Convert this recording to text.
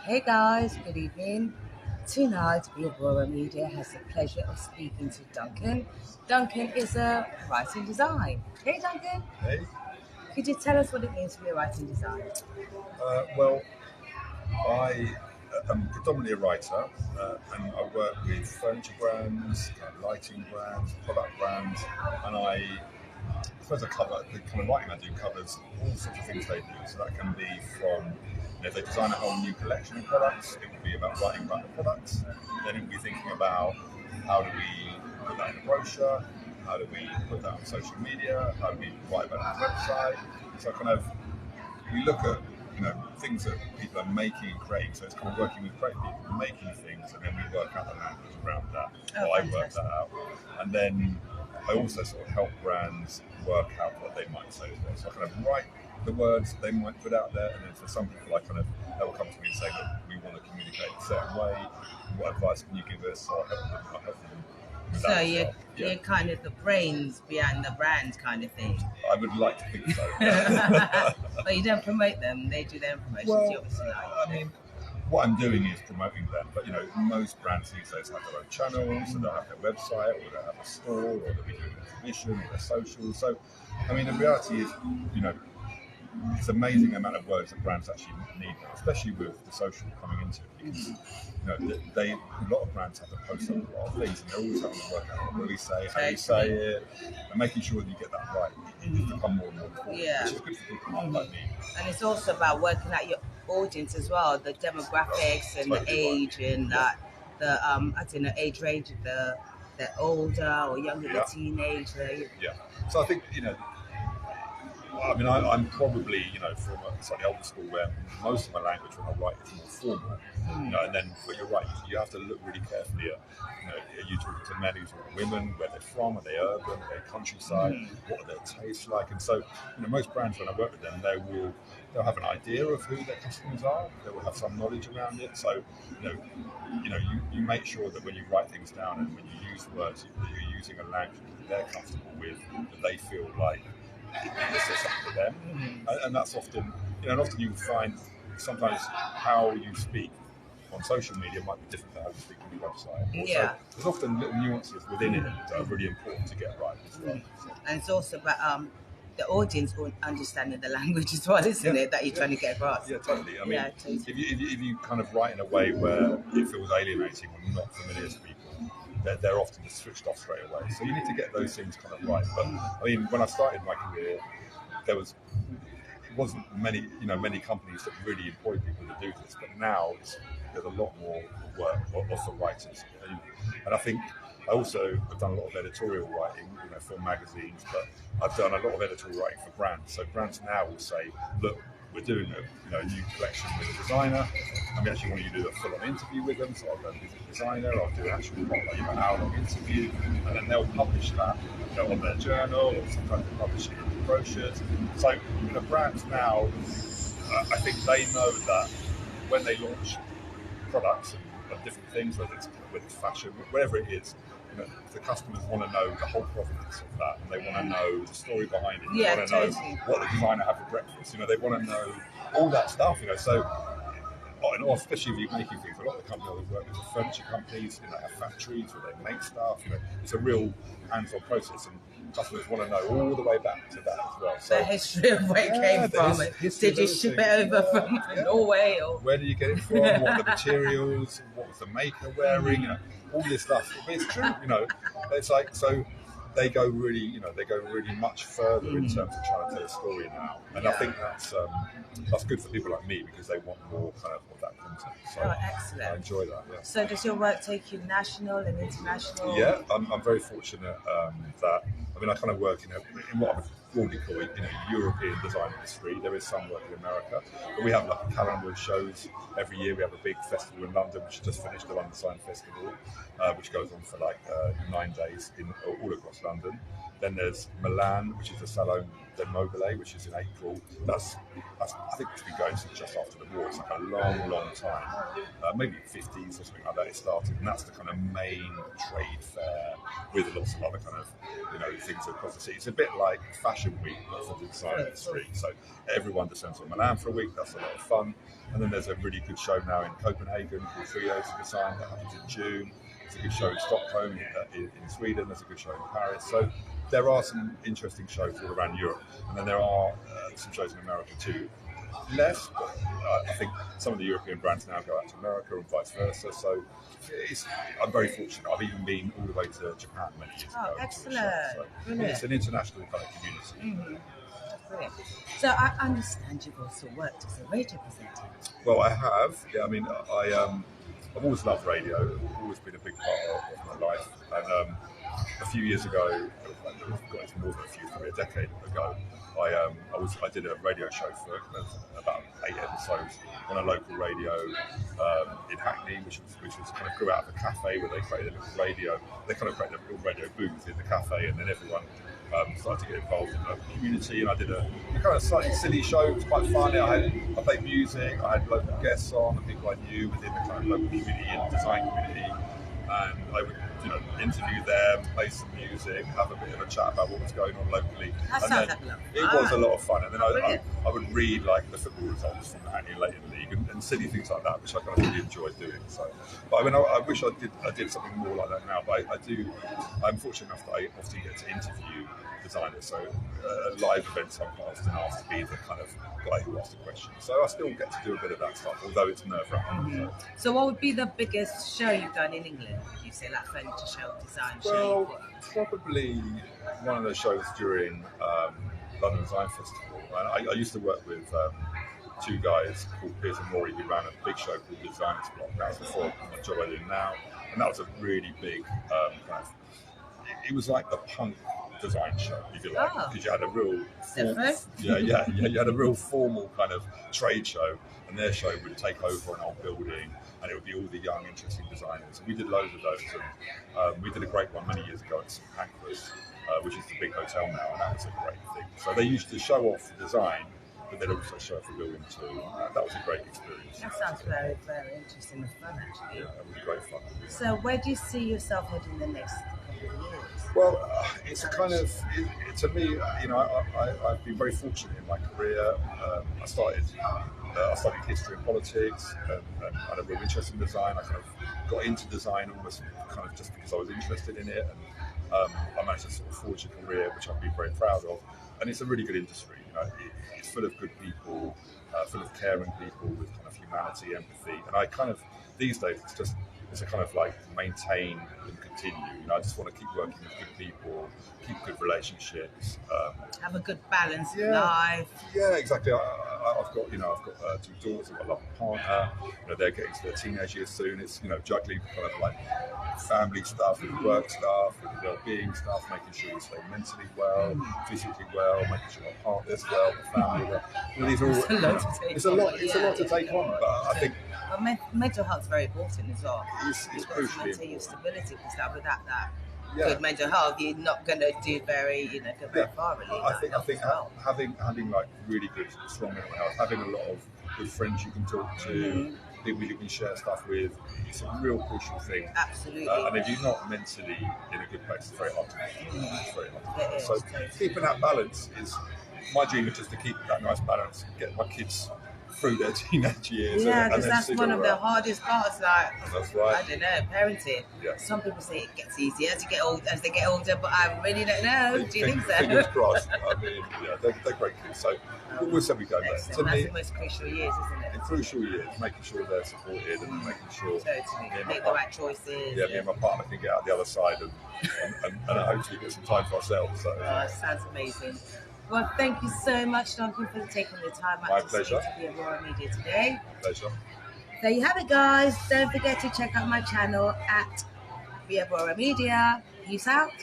Hey guys, good evening. Tonight, Aurora Media has the pleasure of speaking to Duncan. Duncan is a writing design. Hey Duncan, Hey, could you tell us what it means to be a writing design? well, I am predominantly a writer, and I work with furniture brands, lighting brands, product brands, and I suppose the kind of writing I do covers all sorts of things they do. So that can be from, if they design a whole new collection of products, it would be about writing about the products. Then it would be thinking about how do we put that in a brochure, how do we put that on social media, how do we write about it on the website. So kind of we look at things that people are making and creating. So it's kind of working with great people making things, and then we work out the language around that. Oh, Or I work fantastic. that out, and then I also sort of help brands work out what they might say as well. So I kind of write the words they might put out there, and then for some people, they will come to me and say that we want to communicate a certain way. What advice can you give us? So I'll help them with So that as you're, well. you're kind of the brains behind the brand kind of thing. I would like to think so. But you don't promote them, they do their own promotions, you Well, obviously like. I mean, what I'm doing is promoting them, but most brands these days have their own channels, so they'll have their website, or they'll have a store, or they'll be doing exhibition, or their socials. So, I mean, the reality is, you know, it's an amazing amount of words that brands actually need now, especially with the social coming into it, because a lot of brands have to post up a lot of things, and they're always having to work out what we say, how you say it, and making sure that you get that right. It's become more and more important, Yeah. which is good for people like me. And it's also about working at your audience as well, the demographics and the Totally right. age and Yeah. I don't know, age range of the older or younger, the Yeah. teenager. Yeah. So I think I mean, I'm probably, from a slightly older school where most of my language when I write is more formal. And then, but you're right, you have to look really carefully at, are you talking to men, are you talking to women, where they're from, are they urban, are they countryside, what are their tastes like? And so, most brands, when I work with them, they'll have an idea of who their customers are, they will have some knowledge around it. So, you make sure that when you write things down and when you use words, that you're using a language that they're comfortable with, that they feel like it's just up to them, and that's often, and often you find sometimes how you speak on social media might be different to how you speak on your website. Yeah. So there's often little nuances within it that are really important to get right as well. So, And it's also about the audience understanding the language as well, isn't it, that you're trying to get across? Yeah, totally. I mean, Yeah, totally. if you kind of write in a way where it feels alienating or not familiar to people, they're often just switched off straight away. So you need to get those things kind of right. But I mean, when I started my career, it wasn't many companies that really employ people to do this, but now there's a lot more work for writers, and I think I also have done a lot of editorial writing, for magazines, but I've done a lot of editorial writing for brands. So brands now will say, look, we're doing a new collection with a designer, and we actually want you to do a full-on interview with them. So I'll go visit the designer, I'll do an actual hour-long interview, and then they'll publish that on their journal, or sometimes they publish it in brochures. So brands now, I think they know that when they launch products of different things, whether it's fashion, whatever it is, the customers want to know the whole provenance of that, and they want to know the story behind it. They want to know what the designer had for breakfast. They want to know all that stuff. So, and especially if you're making things, a lot of the companies I work with are furniture companies, have factories where they make stuff. It's a real hands-on process, and customers want to know all the way back to that as well. So the history of where it came from. Did you ship it over from Norway, or where did you get it from? What are the materials? What was the maker wearing? All this stuff. But it's true. It's like so. They go really much further in terms of trying to tell a story now, and I think that's good for people like me because they want more kind of that content. So excellent. I enjoy that. Yeah. So does your work take you national and international? Yeah, I'm very fortunate that I kind of work in what I would broadly call European design industry. There is some work in America, but we have like a calendar of shows every year. We have a big festival in London, which just finished, the London Design Festival, which goes on for like 9 days all across London. Then there's Milan, which is the Salon del Mobile, which is in April. That's I think it's been going since just after the war. It's like a long time, maybe 50s or something like that. It started, and that's the kind of main trade fair with lots of other kind of things across the city. It's a bit like Fashion Week but for the design industry. So everyone descends on Milan for a week. That's a lot of fun. And then there's a really good show now in Copenhagen called Trios of Design that happens in June. There's a good show in Stockholm, in Sweden. There's a good show in Paris. So there are some interesting shows all around Europe, and then there are some shows in America too. Less, but I think some of the European brands now go out to America and vice versa. So I'm very fortunate. I've even been all the way to Japan many years ago. Excellent. So it's an international kind of community. Mm-hmm. Brilliant. So I understand you've also worked as a radio presenter. Well, I have. Yeah, I mean, I've always loved radio. It's always been a big part of my life. And a few years ago, it's more than a few, probably a decade ago, I did a radio show for about 8 episodes on a local radio in Hackney, which was kind of grew out of a cafe where they created a little radio. They kind of created a little radio booth in the cafe, and then everyone started to get involved in the community. And I did a kind of slightly silly show. It was quite funny. I played music. I had local guests on, the people I knew within the kind of local community and design community, and I would interview them, play some music, have a bit of a chat about what was going on locally. That sounds like a lot. It was a lot of fun. And then I would read like the football results from the Hackney Leighton League and silly things like that, which I kind of really enjoyed doing. So, but I mean, I wish I did something more like that now. But I'm fortunate enough that I often get to interview designers. So live events, I'm quite often asked to be the kind of guy who asks the questions. So I still get to do a bit of that stuff, although it's nerve-wracking. Mm-hmm. So what would be the biggest show you've done in England? Would you say like furniture show, design show? Well, probably one of those shows during London Design Festival. And I used to work with two guys called Piers and Rory who ran a big show called the Designers Block. That was before the job I do now. And that was a really big kind of, it was like the punk design show, if you like, because you had a real you had a real formal kind of trade show, and their show would take over an old building, and it would be all the young, interesting designers. And we did loads of those, and we did a great one many years ago at St Pancras, which is the big hotel now, and that was a great thing. So they used to show off the design, but they'd also show off the building too. That was a great experience. That sounds very, very interesting and fun, actually. Yeah, that was great fun. So where do you see yourself heading the next couple of years? Well, it's a kind of, to me, I've been very fortunate in my career. I studied history and politics, and I had a real interest in design. I kind of got into design almost kind of just because I was interested in it, and I managed to sort of forge a career, which I've been very proud of. And it's a really good industry. It's full of good people, full of caring people with kind of humanity, empathy, and I kind of these days it's a kind of like maintain and continue. I just want to keep working with good people, keep good relationships, have a good balanced life. Yeah, exactly. I've got two daughters. I've got a lovely partner. They're getting to their teenage years soon. It's juggling kind of like family stuff with work stuff, with well-being stuff, making sure we stay mentally well, physically well, making sure our partner's well, the family well. These are all. It's a lot to take on, but I think. Well, mental health is very important as well. It's crucially important. Maintain your stability, because without that good mental health, you're not going to do very far. Really, I think having like really good, strong mental health, having a lot of good friends you can talk to, people you can share stuff with, it's a real crucial thing. Absolutely. And if you're not mentally in a good place, it's very hard to do. It's very hard to do. So keeping that balance is my dream, is just to keep that nice balance, get my kids through their teenage years. Yeah, because that's one of the hardest parts. Like, that's right. I don't know, parenting. Yeah. Some people say it gets easier as they get older, but I really don't know. Do you think so? Fingers crossed. I mean, they're great kids. So we'll see we go there. That's the most crucial years, isn't it? In crucial years, making sure they're supported and making sure make the right choices. Yeah, me and my partner can get out the other side and hopefully get some time for ourselves. So. That sounds amazing. Well, thank you so much, Duncan, for taking the time out to speak to the Aurora Media today. Pleasure. There you have it, guys. Don't forget to check out my channel at the Aurora Media. Peace out.